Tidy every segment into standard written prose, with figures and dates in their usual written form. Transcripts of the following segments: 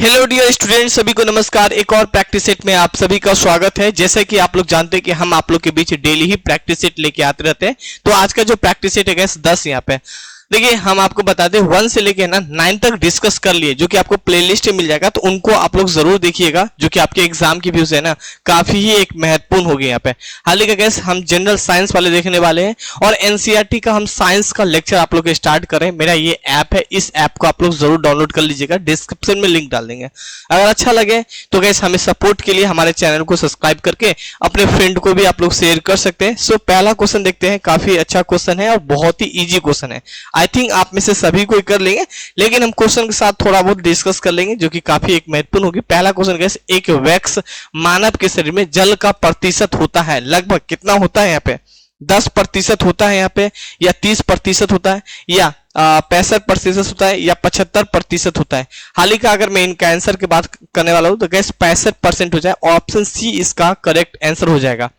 Hello dear student, सभी को नमस्कार। एक और प्रैक्टिस सेट में आप सभी का स्वागत है। जैसे कि आप लोग जानते हैं कि हम आप लोग के बीच डेली ही प्रैक्टिस सेट लेके आते रहते हैं। तो आज का जो प्रैक्टिस सेट है 10 यहाँ पे देखिए, हम आपको बता दें 1 से लेके ना 9 तक डिस्कस कर लिए, जो कि आपको प्लेलिस्ट में मिल जाएगा। तो उनको आप लोग जरूर देखिएगा, जो कि आपके एग्जाम की व्यूज है ना काफी ही एक महत्वपूर्ण हो गई यहाँ पे। हालांकि का गैस हम जनरल साइंस वाले देखने वाले हैं और एनसीईआरटी का हम साइंस का लेक्चर आप लोग स्टार्ट करें। मेरा ये ऐप है, इस ऐप को आप लोग जरूर डाउनलोड कर लीजिएगा, डिस्क्रिप्शन में लिंक डाल देंगे। अगर अच्छा लगे तो गैस हमें सपोर्ट के लिए हमारे चैनल को सब्सक्राइब करके अपने फ्रेंड को भी आप लोग शेयर कर सकते हैं। सो पहला क्वेश्चन देखते हैं। काफी अच्छा क्वेश्चन है और बहुत ही इजी क्वेश्चन है। आई थिंक आप में से सभी कोई कर लेंगे, लेकिन हम क्वेश्चन के साथ थोड़ा बहुत डिस्कस कर लेंगे, जो कि काफी एक महत्वपूर्ण होगी। पहला क्वेश्चन गैस, एक वैक्स मानव के शरीर में जल का प्रतिशत होता है, लगभग कितना होता है यहाँ पे? 10% होता है यहाँ पे, या 30% होता है, या 65% होता है, या 75% होता है? हालांकि अगर मैं इनका आंसर की बात करने वाला हूं तो गैस 65% हो जाए। ऑप्शन सी इसका करेक्ट आंसर हो जाएगा।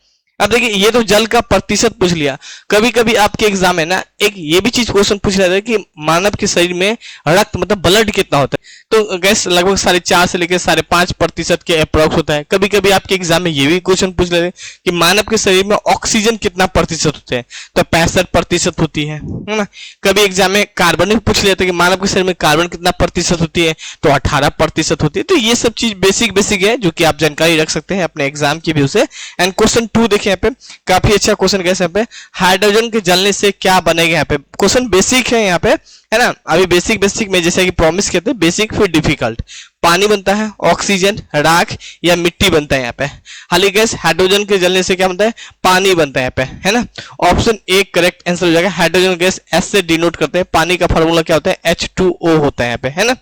अब देखिए, ये तो जल का प्रतिशत पूछ लिया। कभी कभी आपके एग्जाम में ना एक ये भी चीज क्वेश्चन पूछ रहा था कि मानव के शरीर में रक्त मतलब ब्लड कितना होता है। तो गैस लगभग 4.5 से लेकर 5.5% के अप्रोक्स होता है। कभी कभी आपके एग्जाम में ये भी क्वेश्चन पूछ रहे थे कि मानव के शरीर में ऑक्सीजन कितना प्रतिशत होते हैं, तो 65% होती है ना। कभी एग्जाम में कार्बन भी पूछ लेते कि मानव के शरीर में कार्बन कितना प्रतिशत होती है, तो 18% होती है। तो ये सब चीज बेसिक है, जो कि आप जानकारी रख सकते हैं अपने एग्जाम की व्यू से। एंड क्वेश्चन 2 देखिए यहाँ पे, काफी अच्छा क्वेश्चन कैसे यहाँ पे, हाइड्रोजन के जलने से क्या बनेगा? यहाँ पे क्वेश्चन बेसिक है यहाँ पे, है ना। अभी बेसिक में जैसे कि प्रॉमिस कहते हैं, बेसिक फिर डिफिकल्ट। पानी बनता है, ऑक्सीजन, राख या मिट्टी बनता है यहाँ पे? हालांकि गैस हाइड्रोजन के जलने से क्या बनता है? पानी बनता है यहाँ पे, है ना। ऑप्शन ए करेक्ट आंसर हो जाएगा। हाइड्रोजन गैस एस से डिनोट करते हैं, पानी का फॉर्मूला क्या होता है? H2O होता है यहाँ पे, है ना।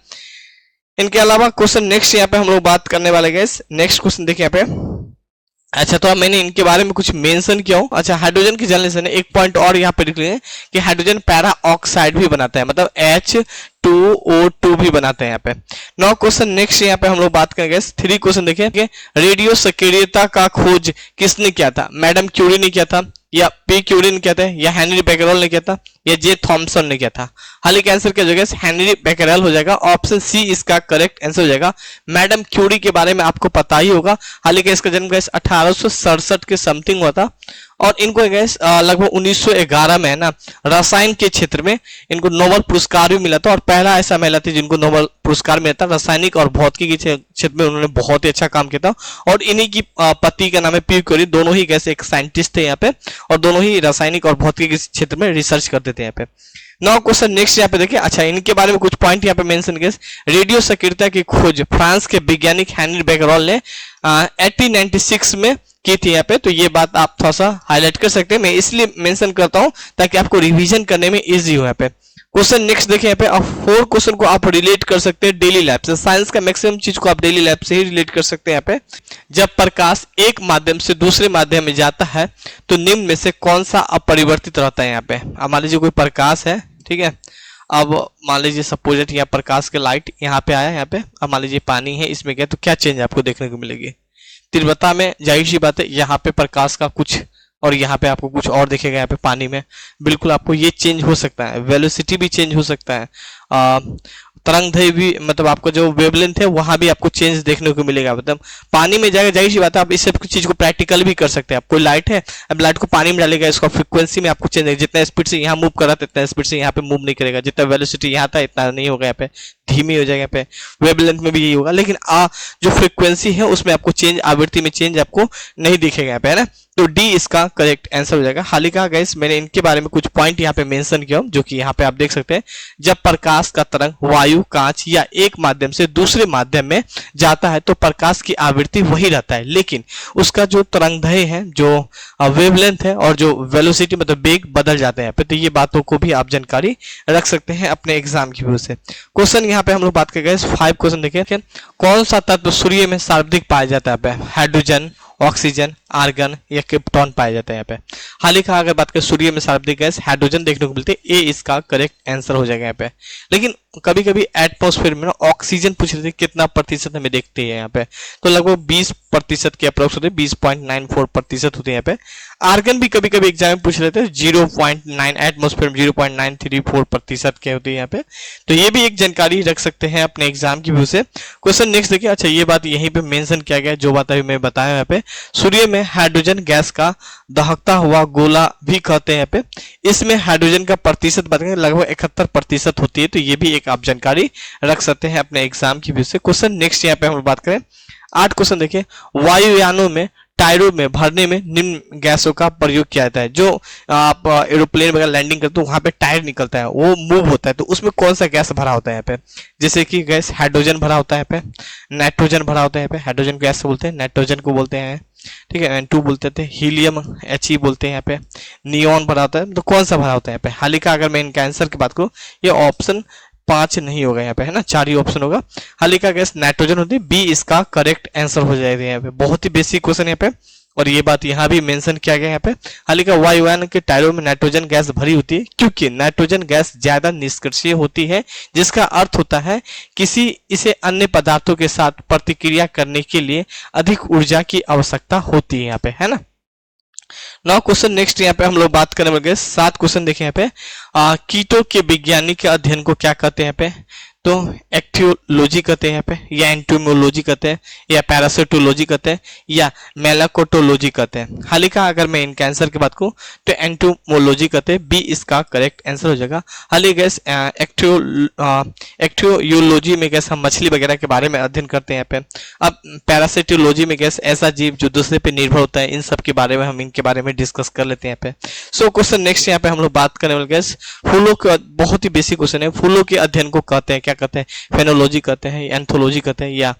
इनके अलावा क्वेश्चन नेक्स्ट यहाँ पे हम लोग बात करने वाले गैस, नेक्स्ट क्वेश्चन देखिए यहाँ पे। अच्छा, तो मैंने इनके बारे में कुछ मेंशन किया हूं। अच्छा, हाइड्रोजन के जलने से ना एक पॉइंट और यहाँ पे लिख लेंगे कि हाइड्रोजन पैरा ऑक्साइड भी बनाता है, मतलब H2O2 भी बनाते हैं यहाँ पे। नौ क्वेश्चन नेक्स्ट यहाँ पे हम लोग बात करेंगे। 3 क्वेश्चन देखिए, रेडियो सक्रियता का खोज किसने किया था? मैडम क्यूरी ने किया था, या पी क्यूरी ने किया था, या हेनरी बेकरल ने किया था, या जे थॉमसन ने किया था? हालांकि आंसर क्या हो जाएगा? हेनरी बेकरल हो जाएगा। ऑप्शन सी इसका करेक्ट आंसर हो जाएगा। मैडम क्यूरी के बारे में आपको पता ही होगा। हालांकि इसका जन्म गैस 1867 के समथिंग हुआ था, और इनको गैस लगभग 1911 में है ना रसायन के क्षेत्र में इनको नोबेल पुरस्कार भी मिला था, और पहला ऐसा महिला थी जिनको नोबेल पुरस्कार मिला था। रासायनिक और भौतिकी के क्षेत्र में उन्होंने बहुत ही अच्छा काम किया था, और इन्हीं की पति का नाम है पी क्यूरी। दोनों ही गैस एक साइंटिस्ट थे यहाँ पे, और दोनों ही रासायनिक और भौतिकी के क्षेत्र में रिसर्च करते थे यहाँ पे। नौ क्वेश्चन नेक्स्ट यहाँ पे देखिए। अच्छा, इनके बारे में कुछ पॉइंट यहाँ पे मेंशन किए। रेडियो सक्रियता की खोज फ्रांस के वैज्ञानिक हेनरी बेकरल ने 1896 में की थी यहाँ पे। तो ये बात आप थोड़ा सा हाईलाइट कर सकते हैं, मैं इसलिए मेंशन करता हूं ताकि आपको रिवीजन करने में इजी हो यहाँ पे। क्वेश्चन नेक्स्ट देखिए यहाँ पे, और 4 क्वेश्चन को आप रिलेट कर सकते हैं डेली लाइफ से। साइंस का मैक्सिमम चीज को आप डेली लाइफ से ही रिलेट कर सकते हैं यहाँ पे। जब प्रकाश एक माध्यम से दूसरे माध्यम में जाता है तो निम्न में से कौन सा अपरिवर्तित रहता है यहाँ पे? अब मान लीजिए कोई प्रकाश है, ठीक है। अब मान लीजिए सपोज यहाँ प्रकाश के लाइट यहाँ पे आया, यहाँ पे अब मान लीजिए पानी है, इसमें गया तो क्या चेंज आपको देखने को मिलेगी? तीव्रता में जाहिर सी बात है यहाँ पे प्रकाश का कुछ, और यहाँ पे आपको कुछ और दिखेगा। यहाँ पे पानी में बिल्कुल आपको ये चेंज हो सकता है, वेलोसिटी भी चेंज हो सकता है, तरंगदैर्घ्य भी, मतलब आपको जो वेवलेंथ है वहां भी आपको चेंज देखने को मिलेगा। मतलब पानी में जाएगा, जाहिर सी बात है आप इस सब चीज को प्रैक्टिकल भी कर सकते हैं। आप कोई लाइट है, अब लाइट को पानी में डालेगा, इसका फ्रीक्वेंसी में आपको चेंज, जितना स्पीड से यहाँ मूव कर रहा था इतना स्पीड से यहाँ पे मूव नहीं करेगा, जितना वेलोसिटी यहाँ था इतना नहीं होगा, यहाँ पे धीमी हो जाएगा। यहाँ पे वेवलेंथ में भी यही होगा, लेकिन जो फ्रीक्वेंसी है उसमें आपको चेंज, आवृत्ति में चेंज आपको नहीं दिखेगा यहाँ पे, है ना। तो डी इसका करेक्ट आंसर हो जाएगा। हालांकि गाइस मैंने इनके बारे में कुछ पॉइंट यहाँ पे मेंशन किया, जो कि यहाँ पे आप देख सकते हैं। जब प्रकाश का तरंग वायु, कांच या एक माध्यम से दूसरे माध्यम में जाता है तो प्रकाश की आवृत्ति वही रहता है, लेकिन उसका जो तरंगदैर्घ्य है, जो वेवलेंथ है, और जो वेलोसिटी मतलब वेग बदल जाते हैं यहाँ पे। तो ये बातों को भी आप जानकारी रख सकते हैं अपने एग्जाम की वजह से। क्वेश्चन यहाँ पे हम लोग बात करेंगे 5 क्वेश्चन देखिए। कौन सा तत्व सूर्य में सर्वाधिक पाया जाता है? यहाँ पे हाइड्रोजन, ऑक्सीजन, आर्गन या क्रिप्टॉन पाया जाता है यहाँ पे। हालांकि अगर बात करें सूर्य में सर्वाधिक गैस हाइड्रोजन देखने को मिलती है, ए इसका करेक्ट आंसर हो जाएगा यहाँ पे। लेकिन कभी कभी एटमॉस्फेयर में ना ऑक्सीजन पूछ रहे थे कितना प्रतिशत हमें देखते हैं यहाँ पे, तो लगभग 20% के अप्रोक्स होते हैं, 20.94% होते हैं यहाँ पे। आर्गन भी कभी कभी एग्जाम में पूछ रहे थे 0.9, एटमॉस्फेयर में 0.934% के होते हैं यहाँ पे। तो ये भी एक जानकारी रख सकते हैं अपने एग्जाम की व्यू से। क्वेश्चन नेक्स्ट देखिए। अच्छा, ये बात यहीं पे मेंशन किया गया है, जो बात अभी मैं बताया यहाँ पे, सूर्य में हाइड्रोजन गैस का दहकता हुआ गोला भी कहते हैं यहाँ पे। इसमें हाइड्रोजन का प्रतिशत बताएंगे, लगभग 71% होती है। तो ये भी एक आप जानकारी रख सकते हैं अपने एग्जाम की व्यू से। क्वेश्चन नेक्स्ट यहाँ पे हम बात करें 8 क्वेश्चन देखिए। वायुयानों में टायरों में भरने में निम्न गैसों का प्रयोग किया जाता है। जो आप एरोप्लेन वगैरह लैंडिंग करते हो वहां पे टायर निकलता है, वो मूव होता है, तो उसमें कौन सा गैस भरा होता है यहाँ पे? जैसे कि गैस हाइड्रोजन भरा होता है यहाँ पे, नाइट्रोजन भरा होता है यहाँ पे, हाइड्रोजन गैस बोलते हैं, नाइट्रोजन को बोलते हैं, ठीक है, N2 बोलते थे, हीलियम He बोलते हैं यहाँ पे, नियॉन भरा होता है। तो कौन सा भरा होता है यहाँ पे? हाल ही का अगर मैं इनका आंसर की बात करूँ, ये ऑप्शन 5 नहीं होगा यहाँ पे, है ना, 4 ही ऑप्शन होगा। हालिका गैस नाइट्रोजन होती है, बी इसका करेक्ट आंसर हो जाएगा यहाँ पे। बहुत ही बेसिक क्वेश्चन यहाँ पे, और ये बात यहाँ भी मेंशन किया गया है यहाँ पे। हालिका वायुयान के टायरों में नाइट्रोजन गैस भरी होती है क्योंकि नाइट्रोजन गैस ज्यादा निष्क्रिय होती है, जिसका अर्थ होता है किसी इसे अन्य पदार्थों के साथ प्रतिक्रिया करने के लिए अधिक ऊर्जा की आवश्यकता होती है यहाँ पे, है ना। नौ क्वेश्चन नेक्स्ट यहाँ पे हम लोग बात करने लगे। 7 क्वेश्चन देखें यहाँ पे। कीटों के वैज्ञानिक अध्ययन को क्या कहते हैं यहाँ पे? तो एक्टियोलॉजी कहते हैं यहाँ पे, या एंटोमोलॉजी कहते हैं, या पैरासिटोलॉजी कहते हैं, या मेलाकोटोलॉजी कहते हैं। हाल का अगर मैं इनके आंसर की बात करूं तो एंटोमोलॉजी कहते हैं, बी इसका करेक्ट आंसर हो जाएगा। हाल ही गैस एक्टियोलॉजी में गैस हम मछली वगैरह के बारे में अध्ययन करते हैं यहाँ पे। अब पैरासिटोलॉजी में गैस ऐसा जीव जो दूसरे पे निर्भर होता है, इन सब के बारे में हम इनके बारे में डिस्कस कर लेते हैं यहाँ पे। सो क्वेश्चन नेक्स्ट यहाँ पे हम लोग बात करने वाले गैस फूलों के, बहुत ही बेसिक क्वेश्चन है। फूलों के अध्ययन को कहते हैं, क्या कहते हैं? फेनोलॉजी कहते हैं, एंथोलॉजी कहते हैं, या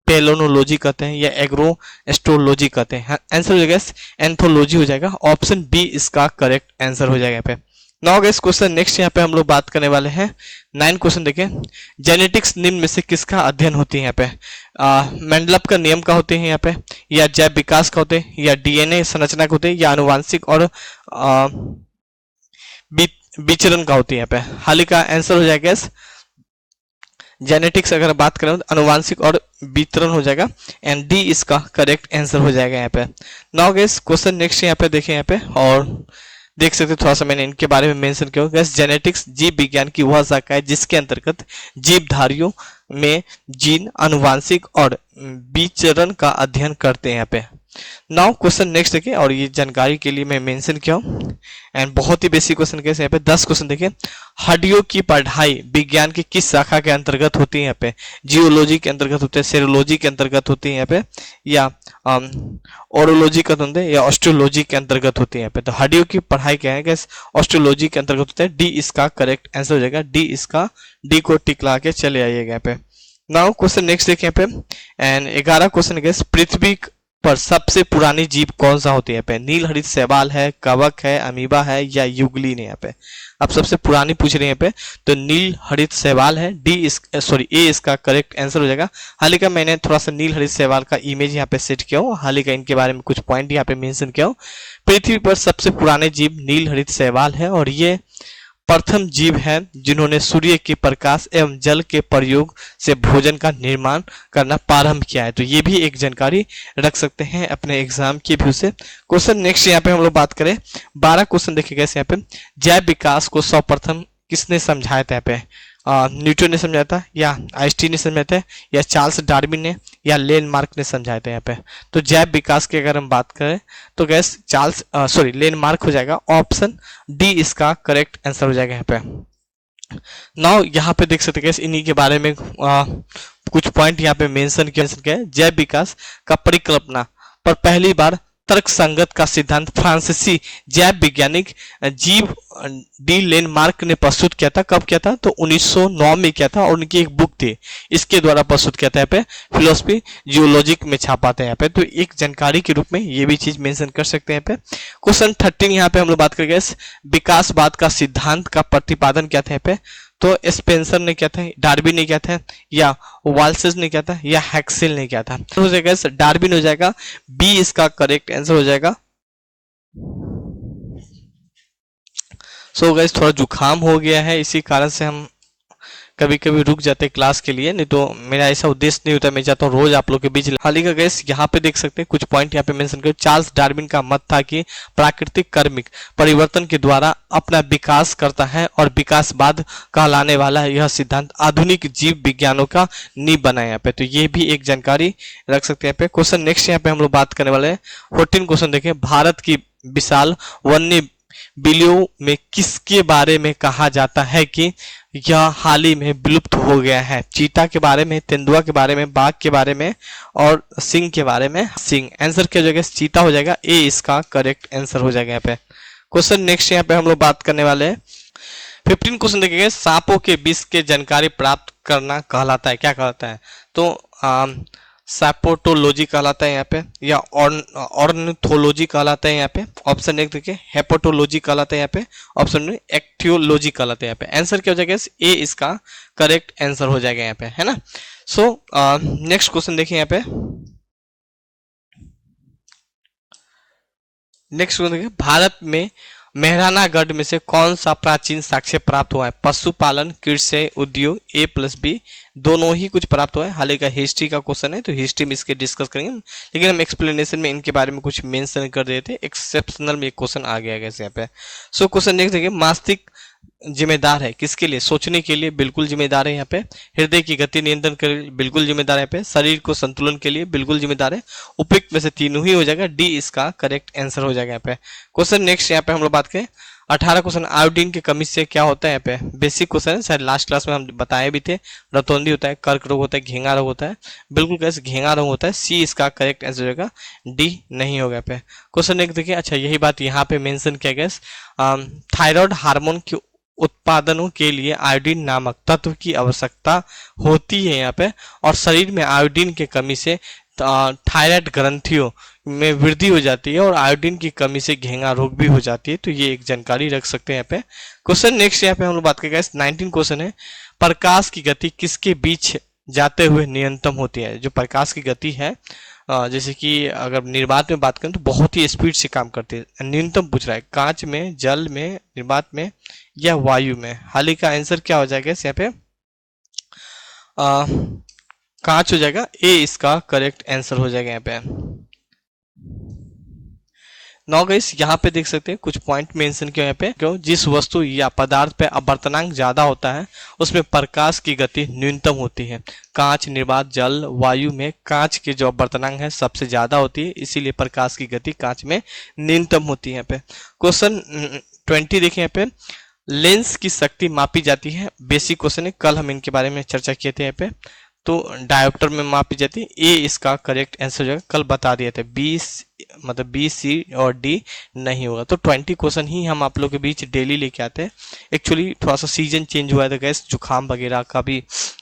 पेलोनोलॉजी कहते हैं, या एग्रोएस्ट्रोलॉजी कहते हैं। आंसर हो जाएगा एंथोलॉजी हो जाएगा। ऑप्शन बी इसका करेक्ट आंसर हो जाएगा यहाँ पे। नाउ गाइस क्वेश्चन नेक्स्ट यहाँ पे हम लोग बात करने वाले हैं 9 क्वेश्चन देखें। जेनेटिक्स निम्न में से किसका अध्ययन होती है यहाँ पे? मेंडलव का नियम का होते हैं यहाँ पे, या जैव विकास का होते हैं, या डीएनए संरचना का होते हैं, या आनुवांशिक और विचरण का होती है यहाँ पे। हाल ही का आंसर हो जाएगा जेनेटिक्स, अगर बात करें तो अनुवांशिक और वितरण हो जाएगा, एंड डी इसका करेक्ट आंसर हो जाएगा यहाँ पे। नाउ गाइस क्वेश्चन नेक्स्ट यहाँ पे देखें यहाँ पे, और देख सकते थोड़ा सा मैंने इनके बारे में मेंशन किया। गैस जेनेटिक्स जीव विज्ञान की वह शाखा है जिसके अंतर्गत जीवधारियों में जीन, अनुवांशिक और विचरण का अध्ययन करते हैं यहाँ पे। नाउ क्वेश्चन नेक्स्ट देखिए, और ये जानकारी के लिए मैं मेंशन किया हूँ, एंड बहुत ही बेसिक क्वेश्चन कैसे यहाँ पे 10 क्वेश्चन देखिए। हड्डियों की पढ़ाई विज्ञान की किस शाखा के अंतर्गत होती है यहाँ पे? जियोलॉजी के अंतर्गत होते हैं, सेरोलॉजी के अंतर्गत होती है यहाँ पे, या ओरोलॉजी का होते हैं, या ऑस्ट्रोलॉजी के अंतर्गत होती है यहाँ पे। तो हड्डियों की पढ़ाई क्या है? ऑस्ट्रोलॉजी के अंतर्गत होता है, डी इसका करेक्ट आंसर हो जाएगा। डी को टिक ला के चले आइएगा यहाँ पे। नाउ क्वेश्चन नेक्स्ट देखिए यहाँ पे, एंड 11 क्वेश्चन गैस पृथ्वी पर सबसे पुरानी जीव कौन सा होती है यहाँ पे? नील हरित शैवाल है, कवक है, अमीबा है, या युगलिन है यहाँ पे? अब सबसे पुरानी पूछ रहे हैं यहाँ पे, तो नील हरित शैवाल है, ए इसका करेक्ट आंसर हो जाएगा। हाल ही का मैंने थोड़ा सा नील हरित शैवाल का इमेज यहाँ पे सेट किया हूँ, हाल ही का इनके बारे में कुछ पॉइंट यहाँ पे मेंशन किया हूँ। पृथ्वी पर सबसे पुराने जीव नील हरित शैवाल है, और ये प्रथम जीव है जिन्होंने सूर्य के प्रकाश एवं जल के प्रयोग से भोजन का निर्माण करना प्रारंभ किया है। तो ये भी एक जानकारी रख सकते हैं अपने एग्जाम की व्यू से। क्वेश्चन नेक्स्ट यहाँ पे हम लोग बात करें 12 क्वेश्चन देखिएगा यहाँ पे। जैव विकास को सर्वप्रथम किसने समझाया था यहाँ पे? न्यूटन ने समझाया था, या आइंस्टीन ने समझाया था, या चार्ल्स डार्विन ने, या लैंडमार्क ने समझाया था यहाँ पे? तो जैव विकास की अगर हम बात करें तो गैस लैंडमार्क हो जाएगा। ऑप्शन डी इसका करेक्ट आंसर हो जाएगा यहाँ पे। नाउ यहाँ पे देख सकते हैं इन्हीं के बारे में कुछ पॉइंट यहाँ पे मेंशन किया है। जैव विकास का परिकल्पना पर पहली बार तर्क संगत का सिद्धांत फ्रांसीसी जैव वैज्ञानिक जीव डी लैंडमार्क ने प्रस्तुत किया था। कब किया था? तो 1909 में किया था, और उनकी एक बुक थी इसके द्वारा प्रस्तुत किया था यहाँ पे, फिलोसफी जियोलॉजिक में छापा था यहाँ पे। तो एक जानकारी के रूप में ये भी चीज मेंशन कर सकते हैं यहाँ पे। क्वेश्चन 13 यहाँ पे हम लोग बात करेंगे विकासवाद का सिद्धांत का प्रतिपादन क्या था यहाँ पे? तो स्पेंसर ने किया था, डार्विन ने किया था, या वाल्सेस ने किया था, या हैक्सेल ने किया था? तो हो जाएगा डार्विन हो जाएगा, बी इसका करेक्ट आंसर हो जाएगा। सो गाइस थोड़ा जुकाम हो गया है, इसी कारण से हम कभी कभी रुक जाते हैं क्लास के लिए, नहीं तो मेरा ऐसा उद्देश्य नहीं होता, मैं चाहता हूँ रोज आप लोग के बीच। हाल ही का गैस यहाँ पे देख सकते हैं कुछ पॉइंट यहाँ पे मेंशन कर। चार्ल्स डार्विन का मत था कि प्राकृतिक कर्मिक परिवर्तन के द्वारा अपना विकास करता है और विकासवाद कहलाने वाला यह सिद्धांत आधुनिक जीव विज्ञानों का नींव बना है यहाँ पे। तो ये भी एक जानकारी रख सकते हैं यहाँ पे। क्वेश्चन नेक्स्ट यहाँ पे हम लोग बात करने वाले हैं 14 क्वेश्चन देखें। भारत की विशाल वन्य बिलियों में किसके बारे में कहा जाता है कि यह हाल ही में विलुप्त हो गया है? चीता के बारे में, तेंदुआ के बारे में, बाघ के बारे में और सिंह के बारे में। सिंह आंसर क्या हो जाएगा? चीता हो जाएगा, ए इसका करेक्ट आंसर हो जाएगा यहाँ पे। क्वेश्चन नेक्स्ट यहाँ पे हम लोग बात करने वाले हैं 15 क्वेश्चन देखेंगे। सांपों के विष के जानकारी प्राप्त करना कहलाता है, क्या कहलाता है? तो सैपोटोलॉजी कहलाता है यहाँ पे, या ऑर्निथोलॉजी कहलाता है यहाँ पे। ऑप्शन एक देखिए, हेपेटोलॉजी कहलाता है यहाँ पे। ऑप्शन में एक्टियोलॉजी कहलाता है यहाँ पे। आंसर क्या हो जाएगा? ए इसका करेक्ट आंसर हो जाएगा यहाँ पे, है ना। सो नेक्स्ट क्वेश्चन देखिए यहाँ पे। नेक्स्ट क्वेश्चन देखिए, भारत में मेहरानागढ़ में से कौन सा प्राचीन साक्ष्य प्राप्त हुआ है? पशुपालन, कृषि, उद्योग, ए प्लस बी, दोनों ही कुछ प्राप्त हुआ है। हाल ही का हिस्ट्री का क्वेश्चन है, तो हिस्ट्री में इसके डिस्कस करेंगे, लेकिन हम एक्सप्लेनेशन में इनके बारे में कुछ मेंशन कर रहे थे। एक्सेप्शनल में एक क्वेश्चन आ गया यहाँ पे। सो क्वेश्चन नेक्स्ट देखिए, मस्तिष्क जिम्मेदार है किसके लिए? सोचने के लिए, बिल्कुल जिम्मेदार है यहाँ पे। हृदय की गति नियंत्रण के लिए, बिल्कुल जिम्मेदार है यहाँ पे। शरीर को संतुलन के लिए, बिल्कुल जिम्मेदार है। उपयुक्त में से तीनों ही हो जाएगा, डी इसका करेक्ट आंसर हो जाएगा यहाँ पे। क्वेश्चन नेक्स्ट यहाँ पे हम लोग बात करें 18 क्वेश्चन, आयोडीन की कमी से क्या होता है? यहाँ पे बेसिक क्वेश्चन है, शायद लास्ट क्लास में हम बताए भी थे। रतौंधी होता है, कर्क रोग होता है, घेंगा रोग होता है। बिल्कुल कैसे घेंगा रोग होता है, सी इसका करेक्ट आंसर होगा, डी नहीं होगा पे। क्वेश्चन नेक्स्ट देखिए, अच्छा यही बात यहाँ पे मेंशन किया गया, थायराइड हार्मोन के उत्पादनों के लिए आयोडीन नामक तत्व की आवश्यकता होती है यहाँ पे, और शरीर में आयोडीन की कमी से थायराइड ग्रंथियों में वृद्धि हो जाती है और आयोडीन की कमी से घेंगा रोग भी हो जाती है। तो ये एक जानकारी रख सकते हैं यहाँ पे। क्वेश्चन नेक्स्ट यहाँ पे हम लोग बात करेंगे 19 क्वेश्चन है, प्रकाश की गति किसके बीच जाते हुए न्यूनतम होती है? जो प्रकाश की गति है, जैसे कि अगर निर्वात में बात करें तो बहुत ही स्पीड से काम करती है। न्यूनतम पूछ रहा है, कांच में, जल में, निर्वात में या वायु में? हाल ही का आंसर क्या हो जाएगा यहाँ पे? कांच हो जाएगा, ए इसका करेक्ट आंसर हो जाएगा यहाँ पे। नौ गाइस यहाँ पे देख सकते हैं कुछ पॉइंट मेंशन किया यहाँ पे, क्यों? जिस वस्तु या पदार्थ पे अपवर्तनांक ज्यादा होता है उसमें प्रकाश की गति न्यूनतम होती है। कांच, निर्वात, जल, वायु में कांच के जो अपवर्तनांक है सबसे ज्यादा होती है, इसीलिए प्रकाश की गति कांच में न्यूनतम होती है यहाँ पे। क्वेश्चन 20 देखें यहाँ पे, लेंस की शक्ति मापी जाती है, बेसिक क्वेश्चन है, कल हम इनके बारे में चर्चा किए थे यहाँ पे। तो डायोप्टर में मापी जाती है, ए इसका करेक्ट आंसर हो जाएगा, कल बता दिए थे। मतलब बी, सी और डी नहीं होगा। तो 20 क्वेश्चन ही हम आप लोग के बीच डेली लेके आते हैं। एक्चुअली थोड़ा सा सीजन चेंज हुआ है तो गैस जुकाम वगैरह का भी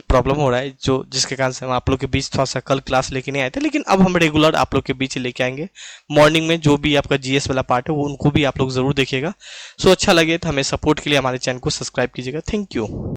प्रॉब्लम हो रहा है, जो जिसके कारण से हम आप लोग के बीच थोड़ा सा कल क्लास लेके नहीं आए थे, लेकिन अब हम रेगुलर आप लोग के बीच लेके आएंगे। मॉर्निंग में जो भी आपका जीएस वाला पार्ट है वो उनको भी आप लोग जरूर देखिएगा। सो अच्छा लगे तो हमें सपोर्ट के लिए हमारे चैनल को सब्सक्राइब कीजिएगा। Thank you.